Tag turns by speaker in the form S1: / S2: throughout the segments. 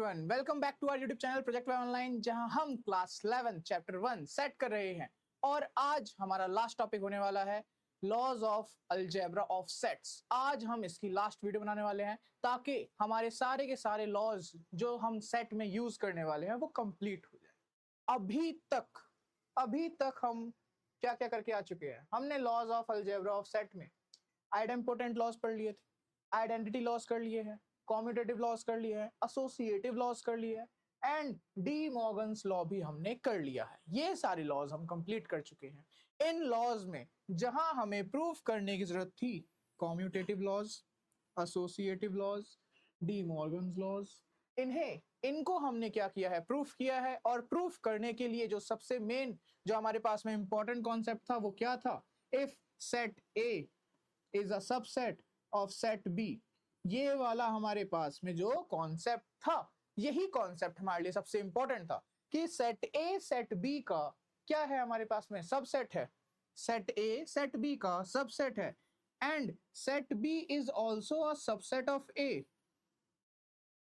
S1: Everyone, welcome back to our YouTube channel project Y online, जहां हम class 11 chapter 1 set कर रहे हैं। और आज हमारा लास्ट टॉपिक होने वाला है laws of algebra of sets. आज हम इसकी लास्ट वीडियो बनाने वाले हैं ताकि हमारे सारे के सारे लॉज जो हम सेट में यूज करने वाले हैं वो कंप्लीट हो जाए। अभी तक हम क्या क्या करके आ चुके हैं। हमने laws of algebra of set में आइडेम्पोटेंट लॉज पढ़ लिए थे, आइडेंटिटी लॉज कर लिए हैं, कॉम्यूटेटिव लॉज कर लिए हैं, एसोसिएटिव लॉज कर लिए हैं एंड डी मॉर्गन्स लॉ भी हमने कर लिया है। ये सारे लॉज हम कंप्लीट कर चुके हैं। इन लॉज में जहां हमें प्रूफ करने की जरूरत थी, commutative laws, associative laws, De Morgan's laws, इनको हमने क्या किया है, प्रूफ किया है। और प्रूफ करने के लिए जो सबसे मेन जो हमारे पास में इंपॉर्टेंट कॉन्सेप्ट था वो क्या था, if set A is a subset of set B. ये वाला हमारे पास में जो कॉन्सेप्ट था, यही कॉन्सेप्ट हमारे लिए सबसे इंपॉर्टेंट था कि सेट ए सेट बी का क्या है, हमारे पास में सबसेट है। सेट ए सेट बी का सबसेट है and set B is also a subset of A.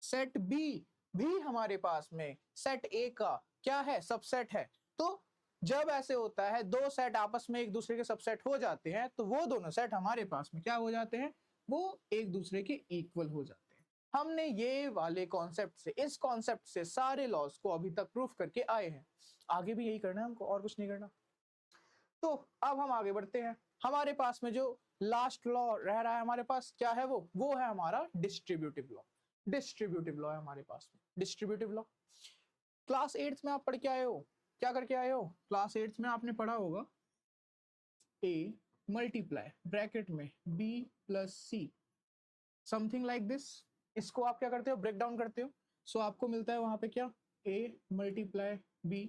S1: Set B भी हमारे पास में सेट ए का क्या है, सबसेट है। तो जब ऐसे होता है दो सेट आपस में एक दूसरे के सबसेट हो जाते हैं तो वो दोनों सेट हमारे पास में क्या हो जाते हैं, वो एक दूसरे के इक्वल हो जाते हैं। हमने ये वाले कॉन्सेप्ट से, इस कॉन्सेप्ट से सारे लॉज को अभी तक प्रूफ करके आए हैं। आगे भी यही करना है हमको, और कुछ नहीं करना। तो अब हम आगे बढ़ते हैं। हमारे पास में जो लास्ट लॉ रह रहा है हमारे पास, क्या है वो है हमारा डिस्ट्रीब्यूटिव लॉ। डिस्ट्रीब्यूटिव लॉ है हमारे पास में डिस्ट्रीब्यूटिव लॉ। क्लास 8th में आप पढ़ के आए हो, क्या करके आए हो, क्लास 8th में आपने पढ़ा होगा ए मल्टीप्लाई ब्रैकेट में B plus C, something like this. इसको आप क्या करते हो, ब्रेक डाउन करते हो। सो आपको मिलता है वहां पे क्या, A multiply B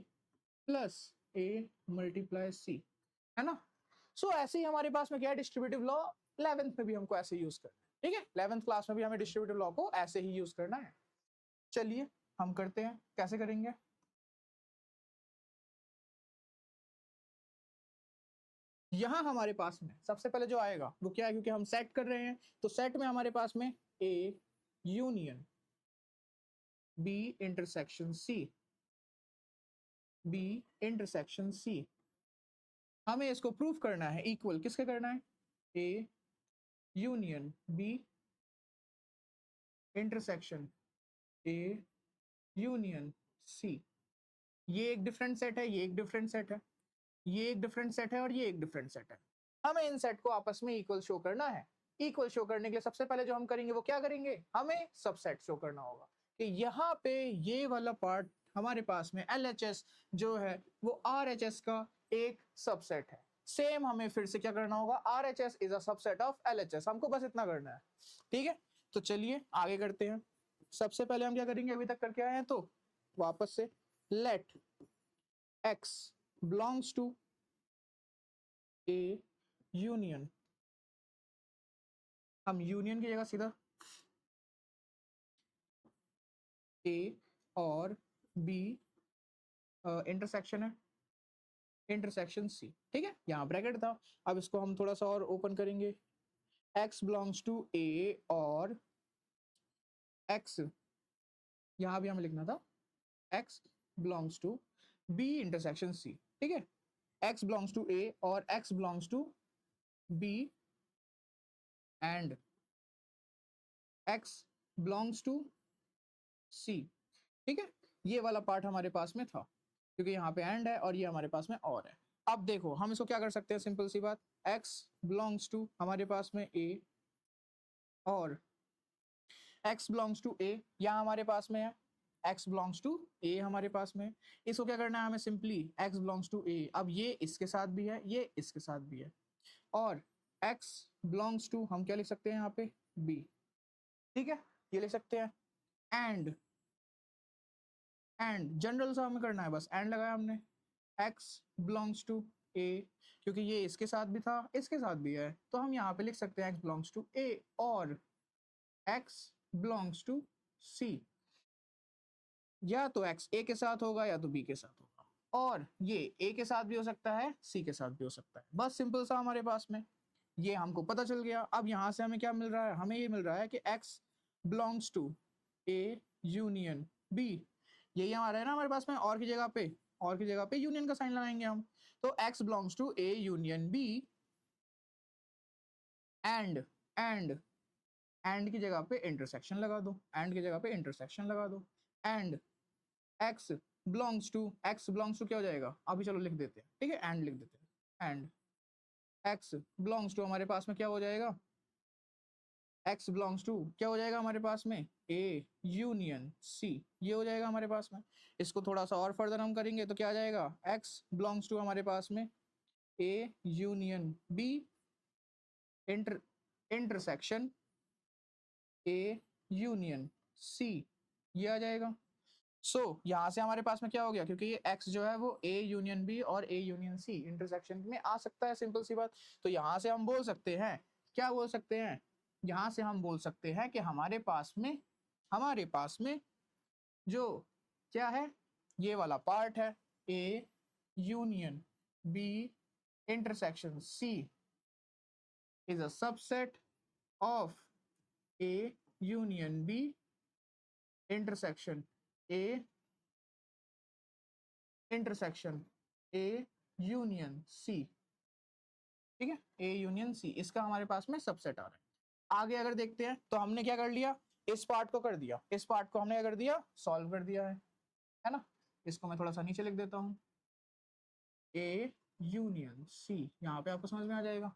S1: plus A multiply C, है ना। सो ऐसे ही हमारे पास में क्या है, डिस्ट्रीब्यूटिव लॉ 11th में भी हमको ऐसे यूज करना है। ठीक है, 11th क्लास में भी हमें डिस्ट्रीब्यूटिव लॉ को ऐसे ही यूज करना है। चलिए हम करते हैं, कैसे करेंगे। यहां हमारे पास में सबसे पहले जो आएगा वो क्या है, क्योंकि हम सेट कर रहे हैं तो सेट में हमारे पास में A union B intersection C, B intersection C. हमें इसको प्रूफ करना है, इक्वल किसके करना है, A union B intersection A union C. ये एक डिफरेंट सेट है, ये एक डिफरेंट सेट है, ये एक डिफरेंट सेट है और ये एक डिफरेंट सेट है। हमें इन सेट को आपस में इक्वल शो करना है। इक्वल शो करने के लिए सबसे पहले जो हम करेंगे वो क्या करेंगे, हमें सबसेट शो करना होगा कि यहाँ पे ये वाला पार्ट हमारे पास में LHS जो है वो RHS का एक सबसेट है। सेम हमें फिर से क्या करना होगा, RHS is a subset of LHS। हमको बस इतना करना है, ठीक है। तो चलिए आगे करते हैं। सबसे पहले हम क्या करेंगे, अभी तक करके आए हैं तो वापस से let x belongs to A union, हम यूनियन की जगह सीधा A और B इंटरसेक्शन है, इंटरसेक्शन C, ठीक है। यहाँ ब्रैकेट था, अब इसको हम थोड़ा सा और ओपन करेंगे। x belongs to A और x, यहाँ भी हमें लिखना था x belongs to B intersection C, ठीक है। x belongs to A और x belongs to B and x belongs to C, ठीक है। ये वाला पार्ट हमारे पास में था क्योंकि यहाँ पे एंड है और ये हमारे पास में और है। अब देखो हम इसको क्या कर सकते हैं, सिंपल सी बात, x belongs to हमारे पास में A और x belongs to A, यहाँ हमारे पास में है x belongs to A हमारे पास में। इसको क्या करना है हमें, simply x belongs to A। अब ये इसके साथ भी है, ये इसके साथ भी है, और x belongs to हम क्या लिख सकते हैं यहाँ पे, B, ठीक है, ये लिख सकते हैं। एंड जनरल सा हमें करना है, बस एंड लगाया हमने, x belongs to A, क्योंकि ये इसके साथ भी था इसके साथ भी है तो हम यहाँ पे लिख सकते हैं x belongs to A और x belongs to C। या तो x A के साथ होगा या तो B के साथ होगा, और ये A के साथ भी हो सकता है, C के साथ भी हो सकता है। बस सिंपल सा हमारे पास में ये हमको पता चल गया। अब यहाँ से हमें क्या मिल रहा है, हमें ये मिल रहा है कि x belongs to A union B, यही हमारा है ना हमारे पास में, और की जगह पे यूनियन का साइन लगाएंगे हम। तो x belongs to A union B, and and की जगह पे इंटरसेक्शन लगा दो, एंड की जगह पे इंटरसेक्शन लगा दो, एंड x बिलोंग्स टू क्या हो जाएगा, अभी चलो लिख देते हैं, ठीक है, एंड लिख देते हैं, एंड x बिलोंग्स टू हमारे पास में क्या हो जाएगा, x बिलोंग्स टू क्या हो जाएगा हमारे पास में, A यूनियन C, ये हो जाएगा हमारे पास में। इसको थोड़ा सा और फर्दर हम करेंगे तो क्या आ जाएगा, x बिलोंग्स टू हमारे पास में A union B intersection A union C, ये आ जाएगा। यहाँ से हमारे पास में क्या हो गया, क्योंकि ये x जो है वो A यूनियन B और A यूनियन C इंटरसेक्शन में आ सकता है, सिंपल सी बात। तो यहाँ से हम बोल सकते हैं, क्या बोल सकते हैं, यहाँ से हम बोल सकते हैं कि हमारे पास में जो क्या है, ये वाला पार्ट है A union B intersection C is a subset of A union B intersection A intersection A union C, ठीक है, A यूनियन C इसका हमारे पास में सबसेट आ रहा है। आगे अगर देखते हैं तो हमने क्या कर लिया, इस पार्ट को कर दिया, इस पार्ट को हमने क्या कर दिया, सॉल्व कर दिया है ना। इसको मैं थोड़ा सा नीचे लिख देता हूँ, A यूनियन C, यहाँ पे आपको समझ में आ जाएगा,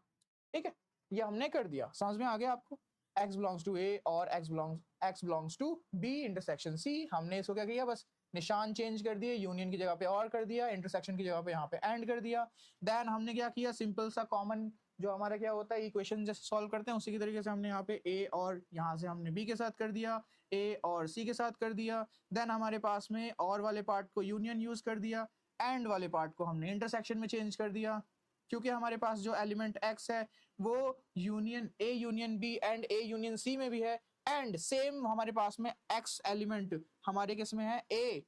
S1: ठीक है, ये हमने कर दिया, समझ में आ गया आपको। x बिलोंग्स टू A और x belongs to B intersection C, हमने इसको क्या किया, बस निशान चेंज कर दिए, यूनियन की जगह पे और कर दिया, इंटरसेक्शन की जगह पे यहाँ पे एंड कर दिया। देन हमने क्या किया, सिंपल सा कॉमन जो हमारा क्या होता है, इक्वेशन जैसे सॉल्व करते हैं उसी की तरीके से हमने यहाँ पे A और यहाँ से हमने B के साथ कर दिया, A और C के साथ कर दिया। देन हमारे पास में और वाले पार्ट को यूनियन यूज कर दिया, एंड वाले पार्ट को हमने इंटरसेक्शन में चेंज कर दिया, क्योंकि हमारे पास जो एलिमेंट x है वो union A union B and A union C में भी है, एंड सेम हमारे पास में x एलिमेंट हमारे किस में है, A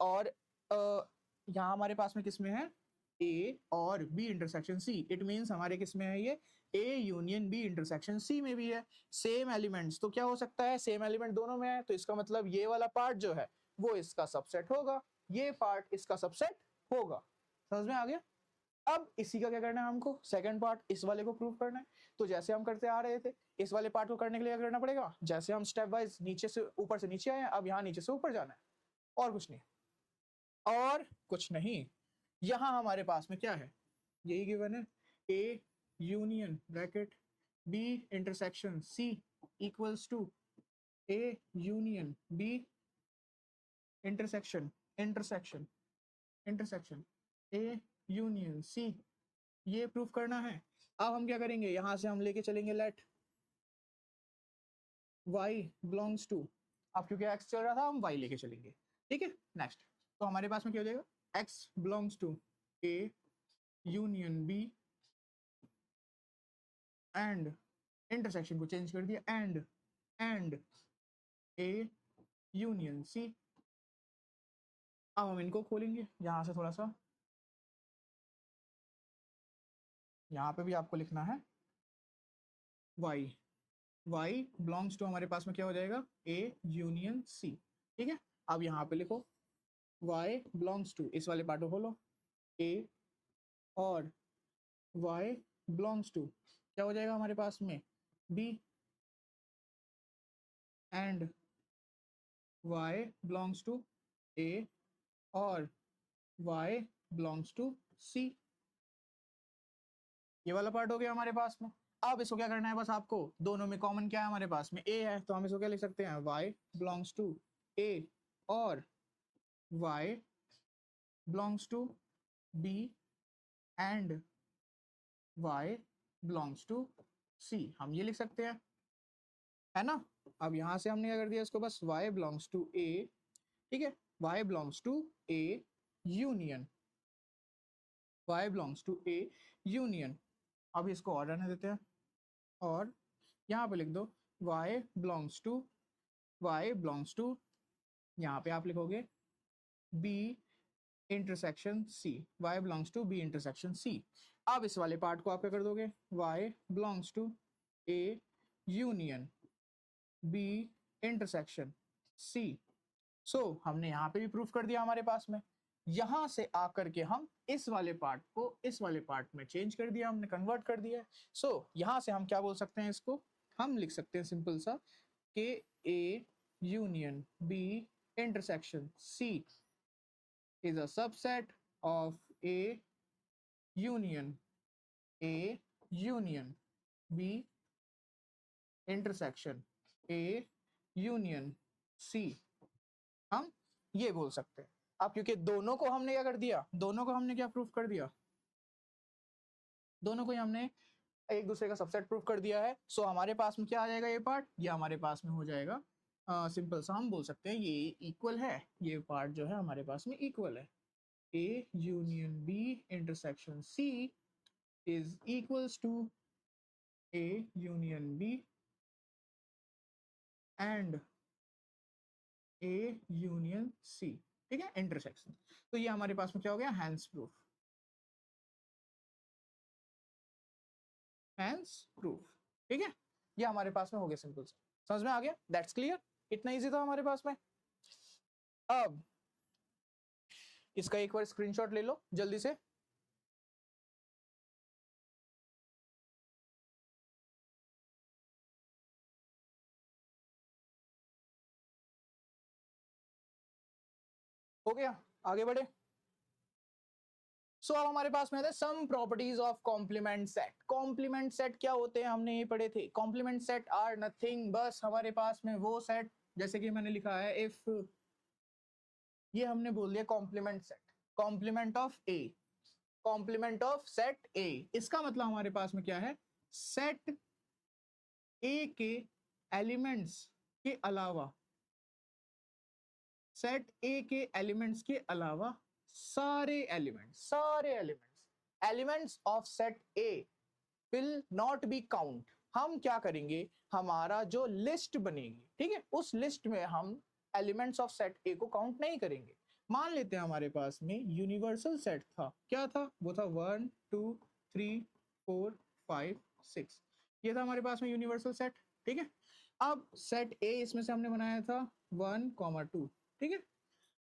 S1: और यहाँ हमारे पास में किस में है, A और B intersection C, it means हमारे किस में है, ये A union B intersection C में भी है, सेम एलिमेंट्स, तो क्या हो सकता है, सेम एलिमेंट दोनों में है, तो इसका मतलब ये वाला पार्ट जो है वो इसका सबसेट होगा, ये पार्ट इसका सबसेट होगा। समझ में आ गया। अब इसी का क्या करना है हमको, सेकंड पार्ट इस वाले को प्रूव करना है। तो जैसे हम करते आ रहे थे, इस वाले पार्ट को करने के लिए क्या करना पड़ेगा, जैसे हम स्टेप वाइज नीचे से ऊपर से नीचे आए, अब यहाँ नीचे से ऊपर जाना है, और कुछ नहीं, और कुछ नहीं। यहाँ हमारे पास में क्या है, यही गिवन है, A union bracket B intersection C equals to A union B intersection A union C, ये प्रूफ करना है। अब हम क्या करेंगे, यहां से हम लेके चलेंगे लेट y बिलोंग्स टू, अब क्योंकि x चल रहा था हम y लेके चलेंगे, ठीक है। नेक्स्ट, तो हमारे पास में क्या हो जाएगा, x belongs to A union B and intersection को चेंज कर दिया, एंड A यूनियन C। अब हम इनको खोलेंगे, यहां से थोड़ा सा, यहाँ पे भी आपको लिखना है y बिलोंग्स टू हमारे पास में क्या हो जाएगा, A यूनियन C, ठीक है। अब यहाँ पे लिखो y बिलोंग्स टू, इस वाले पार्ट को खोलो, A और y बिलोंग्स टू क्या हो जाएगा हमारे पास में, B and y belongs to A और y बिलोंग्स टू C, ये वाला पार्ट हो गया हमारे पास में। अब इसको क्या करना है, बस आपको दोनों में कॉमन क्या है हमारे पास में, A है, तो हम इसको क्या लिख सकते हैं, y बिलोंग्स टू A और y belongs to B and y belongs to C, हम ये लिख सकते हैं, है ना। अब यहां से हमने क्या कर दिया इसको, बस y बिलोंग्स टू A, ठीक है, y belongs to A union, y belongs to A union. अब इसको और रहने देते हैं, और यहाँ पे लिख दो y बिलोंग्स टू, यहाँ पे आप लिखोगे B intersection C, y belongs to B intersection C। अब इस वाले पार्ट को आप क्या कर दोगे, y belongs to A union B intersection C. So हमने यहाँ पे भी प्रूफ कर दिया हमारे पास में। यहां से आकर के हम इस वाले पार्ट को इस वाले पार्ट में चेंज कर दिया, हमने कन्वर्ट कर दिया। सो यहां से हम क्या बोल सकते हैं, इसको हम लिख सकते हैं सिंपल सा कि A union B intersection C is a subset of A union B intersection A union C। हम ये बोल सकते हैं। अब क्योंकि दोनों को हमने क्या कर दिया, दोनों को हमने क्या प्रूफ कर दिया, दोनों को ही हमने एक दूसरे का सबसेट प्रूफ कर दिया है। सो हमारे पास में क्या आ जाएगा, ये पार्ट, ये हमारे पास में हो जाएगा सिंपल सा हम बोल सकते हैं ये इक्वल है, ये पार्ट जो है हमारे पास में इक्वल है। A union B intersection C is equals to A union B and A union C, ठीक है, इंटरसेक्शन। तो ये हमारे पास में क्या हो गया, हैंस प्रूफ, हैंस प्रूफ, ठीक है, ये हमारे पास में हो गया सिंपल सा। समझ में आ गया, दैट्स क्लियर, इतना इजी था हमारे पास में। अब इसका एक बार स्क्रीनशॉट ले लो जल्दी से। हो गया, आगे बढ़े। सो अब हमारे पास में है some properties of complement set. Complement set क्या होते हैं, हमने ये पढ़े थे। कॉम्प्लीमेंट सेट आर नथिंग, बस हमारे पास में वो सेट, जैसे कि मैंने लिखा है इफ, ये हमने बोल दिया complement set, complement of A, complement of set A. इसका मतलब हमारे पास में क्या है, सेट ए के एलिमेंट्स के अलावा, सेट ए के एलिमेंट्स के अलावा सारे elements of set A will not be count. हम क्या करेंगे, हमारा जो लिस्ट बनेगी, ठीक है, उस लिस्ट में हम एलिमेंट्स ऑफ सेट ए को काउंट नहीं करेंगे। मान लेते हैं हमारे पास में यूनिवर्सल सेट था, क्या था वो, था 1 2 3 4 5 6, ये था हमारे पास में यूनिवर्सल सेट, ठीक है। अब सेट ए इसमें से हमने बनाया था 1 2, ठीक है।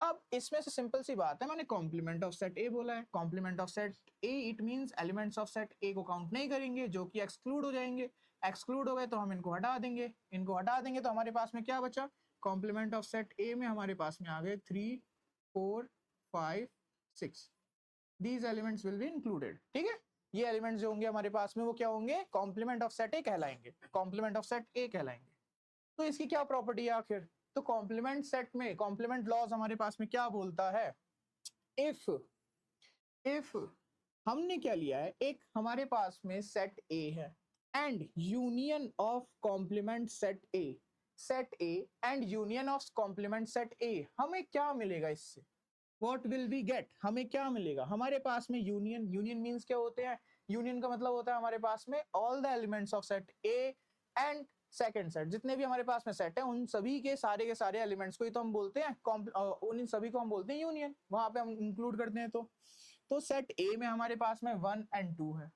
S1: अब इसमें से सिंपल सी बात है, मैंने कॉम्प्लीमेंट ऑफ सेट ए बोला है, complement of set A it means elements of set A को काउंट नहीं करेंगे, जो कि एक्सक्लूड हो जाएंगे। एक्सक्लूड हो गए तो हम इनको हटा देंगे, इनको हटा देंगे तो हमारे पास में क्या बचा, कॉम्प्लीमेंट ऑफ सेट ए में हमारे पास में आ गए 3 4 5 6, these elements will be included, ठीक है। ये एलिमेंट्स जो होंगे हमारे पास में वो क्या होंगे, कॉम्प्लीमेंट ऑफ सेट ए कहलाएंगे, कॉम्प्लीमेंट ऑफ सेट ए कहलाएंगे। तो इसकी क्या प्रॉपर्टी है आखिर, तो कॉम्प्लीमेंट सेट में कॉम्प्लीमेंट लॉज हमारे पास में क्या बोलता है, इफ हमने क्या लिया है, एक हमारे पास में सेट ए है and union of complement set A and union of complement set A, हमें क्या मिलेगा इससे, व्हाट विल वी गेट, हमें क्या मिलेगा, हमारे पास में यूनियन मींस क्या होते हैं, यूनियन का मतलब होता है हमारे पास में all the elements of set A and second set, जितने भी हमारे पास में सेट है उन सभी के सारे एलिमेंट्स को ही तो हम बोलते हैं उन सभी को हम बोलते हैं यूनियन, वहां पे हम इंक्लूड करते हैं। तो सेट ए में हमारे पास में 1 और 2 है,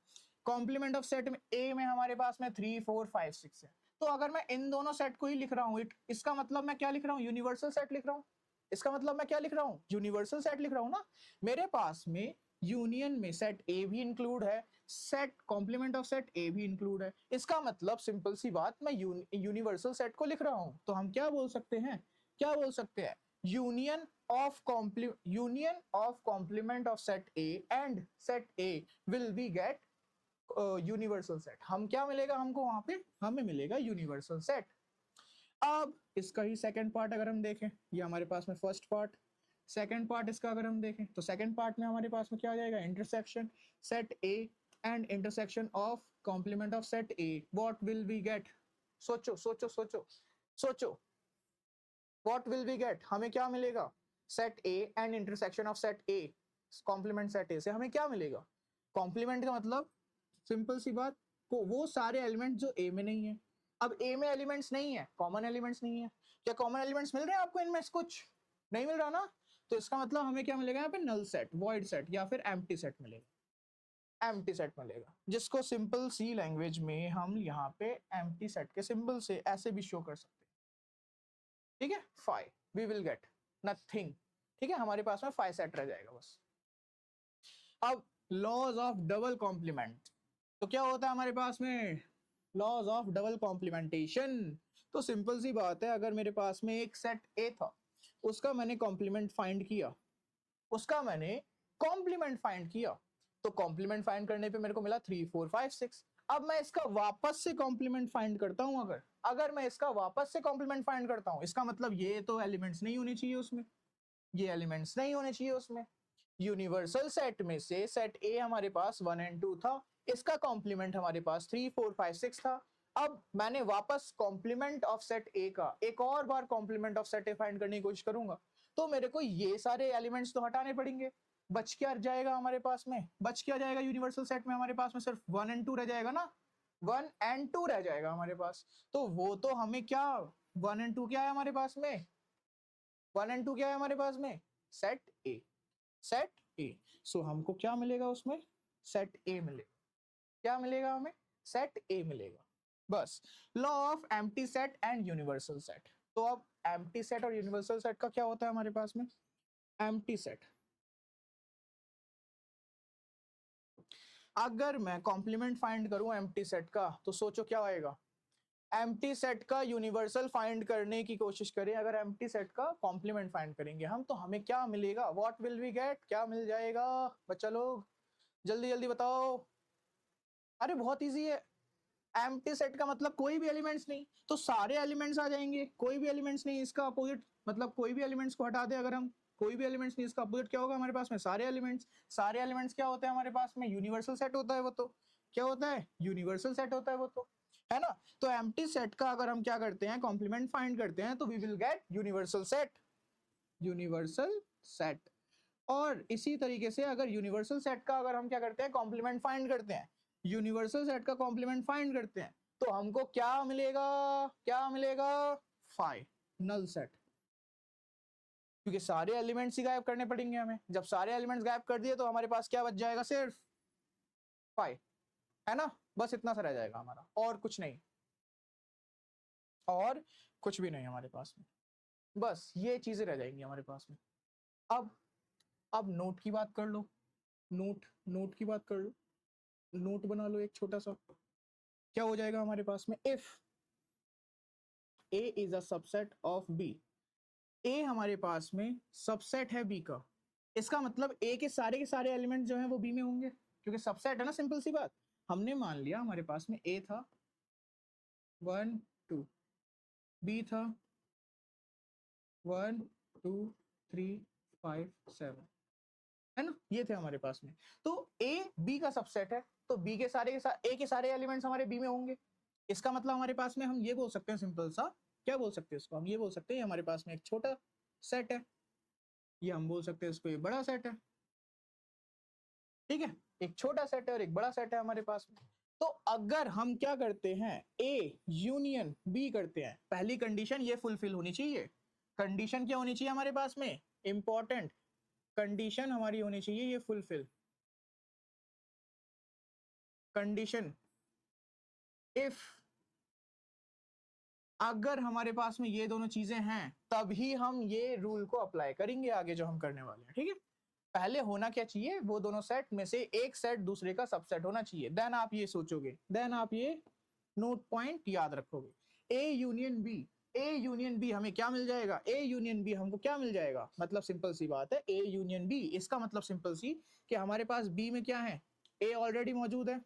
S1: कॉम्प्लीमेंट ऑफ सेट में ए में हमारे पास में 3 4 5 6 है। तो अगर मैं इन दोनों सेट को ही लिख रहा हूँ, इसका मतलब मैं क्या लिख रहा हूँ, यूनिवर्सल सेट लिख रहा हूँ। इसका मतलब मैं क्या लिख रहा हूँ, यूनिवर्सल सेट लिख रहा हूँ ना। मेरे पास में यूनियन में सेट ए भी इंक्लूड है, set complement of set A भी इंक्लूड है। इसका मतलब सिंपल सी बात, मैं यूनिवर्सल सेट को लिख रहा हूँ। तो हम क्या बोल सकते हैं, क्या बोल सकते हैं, union of complement of set A and set A will be get universal set. हम क्या मिलेगा हमको वहां पे, हमें मिलेगा यूनिवर्सल सेट। अब इसका ही सेकंड पार्ट अगर हम देखें, ये हमारे पास में फर्स्ट पार्ट, सेकंड पार्ट इसका अगर हम देखें तो सेकंड पार्ट में हमारे पास में क्या आ जाएगा, intersection set A and intersection of complement of set A, what will we get, सोचो सोचो सोचो सोचो, व्हाट विल वी गेट, हमें क्या मिलेगा, set A and intersection of set A, complement set A से हमें क्या मिलेगा, कॉम्प्लीमेंट का मतलब सिंपल सी बात, वो सारे एलिमेंट जो ए में नहीं है। अब ए में एलिमेंट्स नहीं है, कॉमन एलिमेंट्स नहीं है, क्या कॉमन एलिमेंट्स मिल रहे हैं आपको इनमें से, कुछ नहीं मिल रहा ना। तो इसका मतलब हमें क्या मिलेगा यहाँ पे, नल सेट, वॉइड सेट या फिर एम्प्टी सेट मिलेगा, एम्प्टी सेट मिलेगा, जिसको सिंपल सी लैंग्वेज में हम यहाँ पे एम्प्टी सेट के सिंबल से ऐसे भी शो कर सकते हैं, ठीक है, 5 वी विल गेट नथिंग। ठीक है, हमारे पास में 5 सेट रह जाएगा बस। अब लॉज ऑफ डबल कॉम्प्लीमेंट, तो क्या होता है हमारे पास में लॉज ऑफ डबल कॉम्प्लीमेंटेशन। तो सिंपल सी बात है, अगर मेरे पास में एक सेट ए था, उसका मैंने कॉम्प्लीमेंट फाइंड किया, उसका मैंने कॉम्प्लीमेंट फाइंड किया, तो कॉम्प्लीमेंट फाइंड करने पे मेरे को मिला 3 4 5 6। अब मैं इसका वापस से कॉम्प्लीमेंट फाइंड करता हूं, अगर अगर मैं इसका वापस से कॉम्प्लीमेंट फाइंड करता हूं, इसका मतलब ये तो एलिमेंट्स नहीं होने चाहिए उसमें, ये एलिमेंट्स नहीं होने चाहिए उसमें। यूनिवर्सल सेट में से सेट ए हमारे पास 1 एंड 2 था, इसका कॉम्प्लीमेंट हमारे पास 3 4 5 6 था। अब मैंने वापस कॉम्प्लीमेंट ऑफ सेट ए का एक और बार complement of set A find करने की कोशिश करूंगा, तो मेरे को ये सारे एलिमेंट्स तो हटाने पड़ेंगे। बच क्या जाएगा हमारे पास में, बच क्या जाएगा यूनिवर्सल सेट में, हमारे पास में सिर्फ 1 एंड 2 रह जाएगा ना, 1 एंड 2 रह जाएगा हमारे पास। तो वो तो हमें क्या, 1 एंड 2 क्या है हमारे पास में, 1 एंड 2 क्या है हमारे पास में, सेट ए, सेट ए। सो हमको क्या मिलेगा उसमें, सेट ए मिलेगा। क्या मिलेगा हमें, सेट ए मिलेगा। बस law of empty set and universal set. तो अब एम्प्टी सेट और यूनिवर्सल सेट का क्या होता है हमारे पास में, एम्प्टी सेट, अगर मैं कॉम्प्लीमेंट फाइंड करूं एम्प्टी सेट का, तो सोचो क्या आएगा, एम्प्टी सेट का यूनिवर्सल फाइंड करने की कोशिश करें, अगर एम्प्टी सेट का कॉम्प्लीमेंट फाइंड करेंगे हम, तो हमें क्या मिलेगा, व्हाट विल वी गेट, क्या मिल जाएगा बच्चा लोग, जल्दी जल्दी बताओ। अरे बहुत इजी है, एम्प्टी सेट का मतलब कोई भी एलिमेंट्स नहीं, तो सारे एलिमेंट्स आ जाएंगे, कोई भी एलिमेंट्स नहीं, इसका अपोजिट मतलब कोई भी एलिमेंट्स को हटा दे अगर हम, कोई भी एलिमेंट्स नहीं, इसका अपोजिट क्या होगा हमारे पास में, सारे एलिमेंट्स। सारे एलिमेंट्स क्या होते हैं हमारे पास में, यूनिवर्सल सेट होता है वो तो, क्या होता है, यूनिवर्सल सेट होता है वो तो, है ना। तो एम्प्टी सेट का अगर हम क्या करते हैं, कॉम्प्लीमेंट फाइंड करते हैं, तो we will get universal set, universal set. और इसी तरीके से अगर यूनिवर्सल सेट का अगर हम क्या करते हैं, कॉम्प्लीमेंट फाइंड करते हैं, यूनिवर्सल सेट का कॉम्प्लीमेंट फाइंड करते हैं, तो हमको क्या मिलेगा, क्या मिलेगा, 5 नल सेट, क्योंकि सारे एलिमेंट्स ही गायब करने पड़ेंगे हमें। जब सारे एलिमेंट्स गायब कर दिए तो हमारे पास क्या बच जाएगा, सिर्फ 5, है ना। बस इतना सा रह जाएगा हमारा, और कुछ नहीं, और कुछ भी नहीं हमारे पास में, बस ये चीजें रह जाएंगी हमारे पास में। अब नोट की बात कर लो, नोट की बात कर लो, नोट बना लो एक छोटा सा। क्या हो जाएगा हमारे पास में, if A is a subset of B, A हमारे पास में सबसेट है बी का, इसका मतलब ए के सारे एलिमेंट जो हैं वो बी में होंगे, क्योंकि सबसेट है ना, सिंपल सी बात। हमने मान लिया हमारे पास में ए था 1 2, बी था 1 2 3 5 7, है ना, ये थे हमारे पास में। तो ए बी का सबसेट है, तो बी के सारे ए के सारे एलिमेंट्स हमारे बी में होंगे। इसका मतलब हमारे पास में हम ये बोल सकते हैं, सिंपल सा क्या बोल सकते हैं इसको, हम ये बोल सकते हैं हमारे पास में एक छोटा सेट है, ये हम बोल सकते हैं इसको एक बड़ा सेट है। ठीक है, एक छोटा सेट है और एक बड़ा सेट है हमारे पास में। तो अगर हम क्या करते हैं, ए यूनियन बी करते हैं, पहली कंडीशन ये फुलफिल होनी चाहिए। कंडीशन क्या होनी चाहिए हमारे पास में, इंपॉर्टेंट कंडीशन हमारी होनी चाहिए ये फुलफिल, कंडीशन इफ, अगर हमारे पास में ये दोनों चीजें हैं, तभी हम ये रूल को अप्लाई करेंगे आगे जो हम करने वाले हैं। ठीक है, पहले होना क्या चाहिए, वो दोनों सेट में से एक सेट दूसरे का सबसेट होना चाहिए, देन आप ये सोचोगे, देन आप ये नोट पॉइंट याद रखोगे। A union B, A union B हमें क्या मिल जाएगा, ए यूनियन बी हमको क्या मिल जाएगा, मतलब सिंपल सी बात है, ए यूनियन बी, इसका मतलब सिंपल सी कि हमारे पास बी में क्या है, ए ऑलरेडी मौजूद है,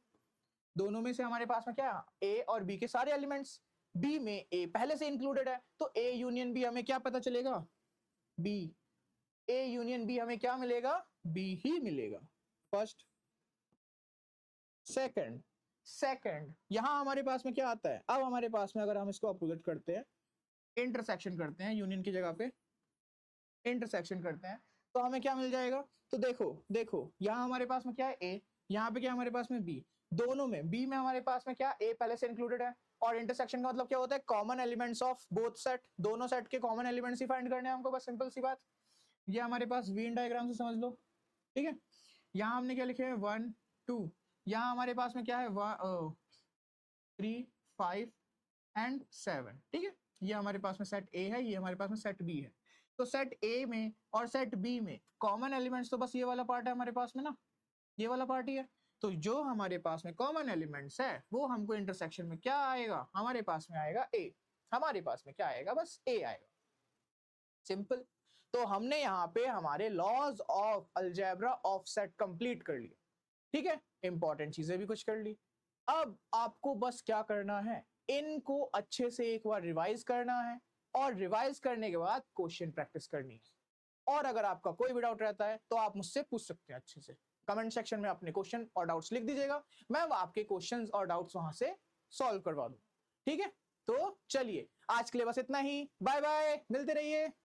S1: दोनों में से हमारे पास में क्या, ए और बी के सारे एलिमेंट्स, बी में ए पहले से इंक्लूडेड है, तो ए यूनियन बी हमें क्या पता चलेगा, बी, ए यूनियन बी हमें क्या मिलेगा, बी ही मिलेगा। फर्स्ट, सेकंड, सेकंड यहां हमारे पास में क्या आता है, अब हमारे पास में अगर हम इसको अपोजिट करते हैं, इंटरसेक्शन करते हैं, यूनियन की जगह पे इंटरसेक्शन करते हैं, तो हमें क्या मिल जाएगा, तो देखो देखो यहां हमारे पास में क्या है, ए, यहाँ पे क्या हमारे पास में बी, दोनों में बी में हमारे पास में क्या, ए पहले से इंक्लूडेड है, और इंटरसेक्शन का मतलब क्या होता है, common elements of both set, दोनों सेट के कॉमन एलिमेंट्स ही फाइंड करने हैं हमको, बस सिंपल सी बात। ये हमारे पास वीन डायग्राम से समझ लो। ठीक है, यहाँ हमने क्या लिखे हैं 1 2, यहाँ हमारे पास में क्या है 3 5 एंड 7। ठीक है, ये हमारे पास में सेट ए है, ये हमारे पास में सेट बी है। तो सेट ए में और सेट बी में कॉमन एलिमेंट्स तो बस ये वाला पार्ट है हमारे पास में ना, ये वाला पार्ट ही है। तो जो हमारे पास में कॉमन एलिमेंट्स है वो हमको इंटरसेक्शन में क्या आएगा, हमारे पास में आएगा ए, हमारे पास में क्या आएगा, बस ए आएगा, सिंपल। तो हमने यहाँ पे हमारे laws of algebra of set complete कर लिए, ठीक है, इंपॉर्टेंट चीजें भी कुछ कर ली। अब आपको बस क्या करना है, इनको अच्छे से एक बार रिवाइज करना है, और रिवाइज करने के बाद क्वेश्चन प्रैक्टिस करनी है। और अगर आपका कोई भी डाउट रहता है तो आप मुझसे पूछ सकते हैं अच्छे से, कमेंट सेक्शन में अपने क्वेश्चन और डाउट्स लिख दीजिएगा, मैं आपके क्वेश्चंस और डाउट्स वहां से सॉल्व करवा दूं, ठीक है। तो चलिए आज के लिए बस इतना ही, बाय बाय, मिलते रहिए।